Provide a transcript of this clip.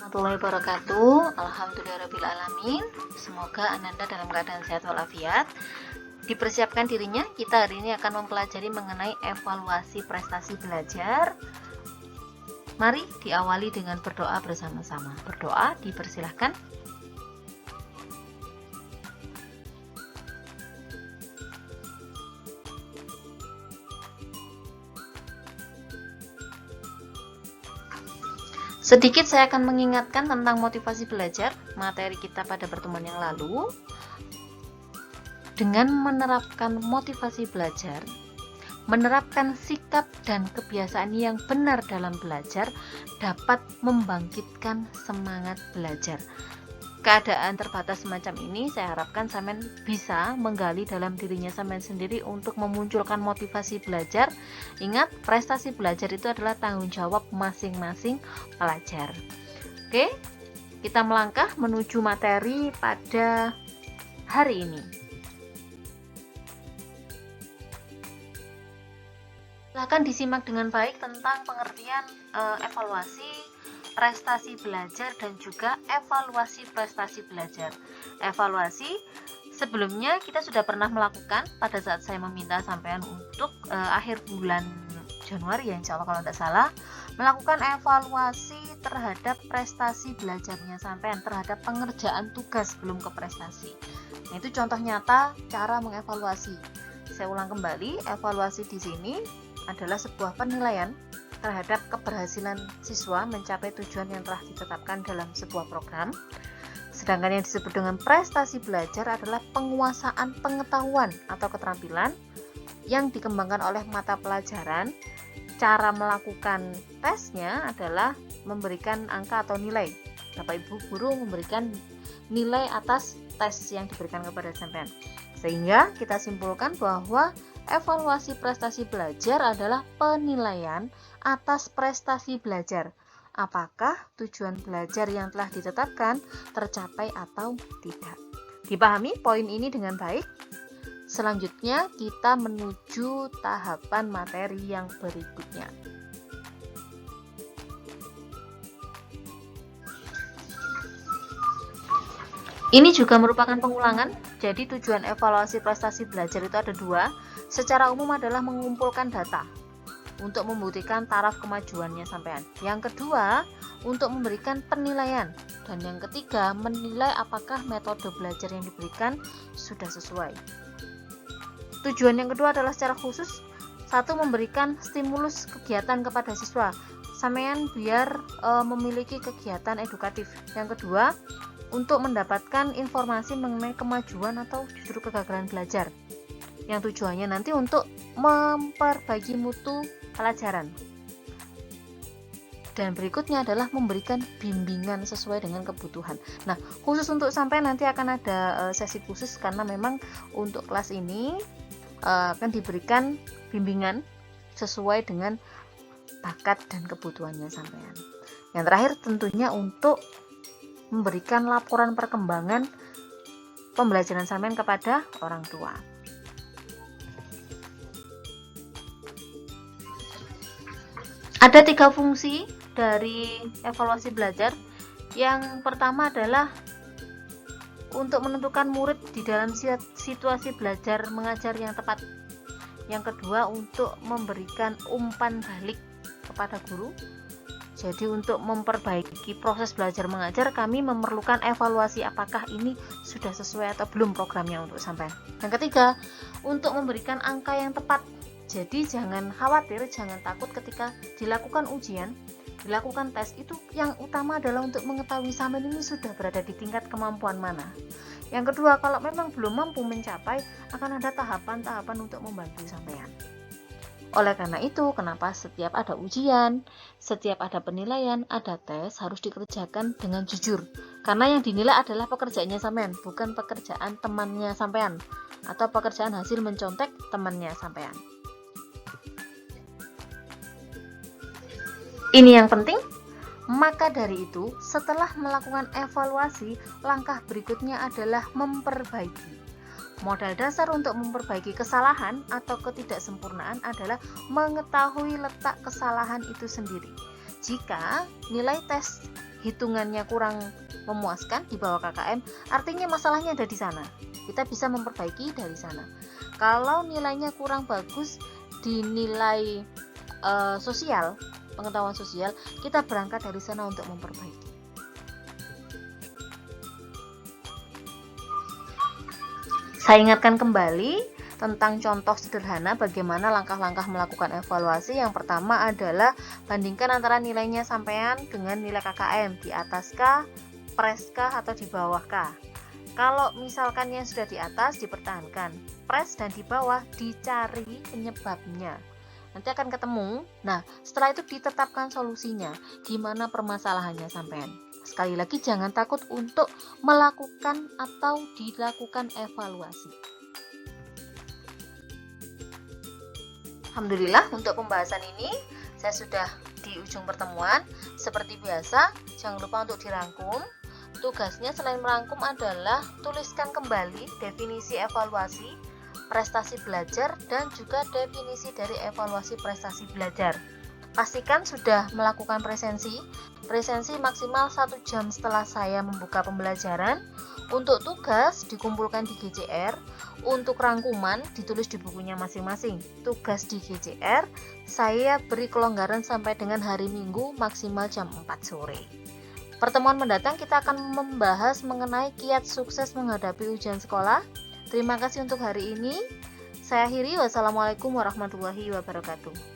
Warahmatullahi wabarakatuh. Alhamdulillahirrabbilalamin. Semoga Ananda dalam keadaan sehat walafiat. Dipersiapkan dirinya, kita hari ini akan mempelajari mengenai evaluasi prestasi belajar. Mari diawali dengan berdoa bersama-sama. Berdoa dipersilahkan. Sedikit saya akan mengingatkan tentang motivasi belajar, materi kita pada pertemuan yang lalu. Dengan menerapkan motivasi belajar, menerapkan sikap dan kebiasaan yang benar dalam belajar dapat membangkitkan semangat belajar. Keadaan terbatas semacam ini, saya harapkan sampean bisa menggali dalam dirinya sampean sendiri untuk memunculkan motivasi belajar. Ingat, prestasi belajar itu adalah tanggung jawab masing-masing pelajar. Oke, kita melangkah menuju materi pada hari ini. Silakan disimak dengan baik tentang pengertian evaluasi prestasi belajar dan juga evaluasi prestasi belajar. Evaluasi sebelumnya kita sudah pernah melakukan pada saat saya meminta sampean untuk akhir bulan Januari ya, insya Allah kalau tidak salah, melakukan evaluasi terhadap prestasi belajarnya sampean, terhadap pengerjaan tugas sebelum ke prestasi. Nah, itu contoh nyata cara mengevaluasi. Saya ulang kembali, evaluasi di sini adalah sebuah penilaian terhadap keberhasilan siswa mencapai tujuan yang telah ditetapkan dalam sebuah program. Sedangkan yang disebut dengan prestasi belajar adalah penguasaan pengetahuan atau keterampilan yang dikembangkan oleh mata pelajaran. Cara melakukan tesnya adalah memberikan angka atau nilai. Bapak Ibu guru memberikan nilai atas tes yang diberikan kepada sampean. Sehingga kita simpulkan bahwa evaluasi prestasi belajar adalah penilaian atas prestasi belajar. Apakah tujuan belajar yang telah ditetapkan tercapai atau tidak? Dipahami poin ini dengan baik? Selanjutnya kita menuju tahapan materi yang berikutnya. Ini juga merupakan pengulangan. Jadi tujuan evaluasi prestasi belajar itu ada dua. Secara umum adalah mengumpulkan data untuk membuktikan taraf kemajuannya sampean. Yang kedua, untuk memberikan penilaian. Dan yang ketiga, menilai apakah metode belajar yang diberikan sudah sesuai. Tujuan yang kedua adalah secara khusus, satu, memberikan stimulus kegiatan kepada siswa. Sampean biar memiliki kegiatan edukatif. Yang kedua, untuk mendapatkan informasi mengenai kemajuan atau justru kegagalan belajar. Yang tujuannya nanti untuk memperbaiki mutu pelajaran. Dan berikutnya adalah memberikan bimbingan sesuai dengan kebutuhan. Nah, khusus untuk sampai nanti akan ada sesi khusus karena memang untuk kelas ini akan diberikan bimbingan sesuai dengan bakat dan kebutuhannya sampean. Yang terakhir tentunya untuk memberikan laporan perkembangan pembelajaran sampean kepada orang tua. Ada 3 fungsi dari evaluasi belajar. Yang pertama adalah untuk menentukan murid di dalam situasi belajar mengajar yang tepat. Yang kedua, untuk memberikan umpan balik kepada guru. Jadi untuk memperbaiki proses belajar mengajar, kami memerlukan evaluasi apakah ini sudah sesuai atau belum programnya untuk sampean. Yang ketiga, untuk memberikan angka yang tepat. Jadi jangan khawatir, jangan takut ketika dilakukan ujian, dilakukan tes, itu yang utama adalah untuk mengetahui sampean ini sudah berada di tingkat kemampuan mana. Yang kedua, kalau memang belum mampu mencapai, akan ada tahapan-tahapan untuk membantu sampean. Oleh karena itu, kenapa setiap ada ujian, setiap ada penilaian, ada tes, harus dikerjakan dengan jujur. Karena yang dinilai adalah pekerjaannya sampean, bukan pekerjaan temannya sampean, atau pekerjaan hasil mencontek temannya sampean. Ini yang penting. Maka dari itu, setelah melakukan evaluasi, langkah berikutnya adalah memperbaiki. Modal dasar untuk memperbaiki kesalahan atau ketidaksempurnaan adalah mengetahui letak kesalahan itu sendiri. Jika nilai tes hitungannya kurang memuaskan di bawah KKM, artinya masalahnya ada di sana. Kita bisa memperbaiki dari sana. Kalau nilainya kurang bagus di nilai sosial, pengetahuan sosial, kita berangkat dari sana untuk memperbaiki. Saya ingatkan kembali tentang contoh sederhana bagaimana langkah-langkah melakukan evaluasi. Yang pertama adalah bandingkan antara nilainya sampean dengan nilai KKM, di atas kah, pres kah, atau di bawah kah. Kalau misalkan yang sudah di atas dipertahankan, pres dan di bawah dicari penyebabnya. Nanti akan ketemu. Nah, setelah itu ditetapkan solusinya, di mana permasalahannya sampean. Sekali lagi jangan takut untuk melakukan atau dilakukan evaluasi. Alhamdulillah untuk pembahasan ini saya sudah di ujung pertemuan. Seperti biasa, jangan lupa untuk dirangkum. Tugasnya selain merangkum adalah tuliskan kembali definisi evaluasi prestasi belajar dan juga definisi dari evaluasi prestasi belajar. Pastikan sudah melakukan presensi maksimal 1 jam setelah saya membuka pembelajaran. Untuk tugas dikumpulkan di GCR, untuk rangkuman ditulis di bukunya masing-masing. Tugas di GCR saya beri kelonggaran sampai dengan hari Minggu maksimal jam 4 sore. Pertemuan mendatang kita akan membahas mengenai kiat sukses menghadapi ujian sekolah. Terima kasih untuk hari ini. Saya akhiri. Wassalamualaikum warahmatullahi wabarakatuh.